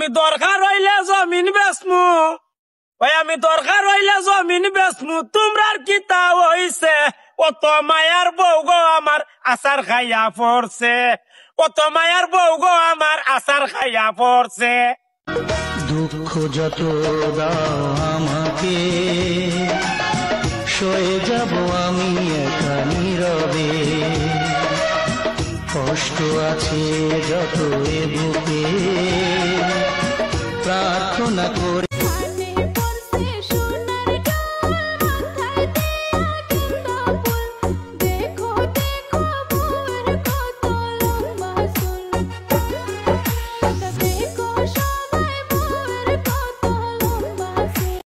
আমি দরকার হইলে জমিন বেচমু, ওই আমি দরকার হইলে জমিন বেচমু, তোমরার কিতা হইছে? কত মায়ার বউ গো আমার আচার খাইয়া পড়ছে, কত মায়ার বউ গো আমার আচার খাইয়া পড়ছে। দুঃখ যত দাও আমাকে, সয়ে যাব আমি একা নীরবে। কষ্ট আছে যত এ বুকে,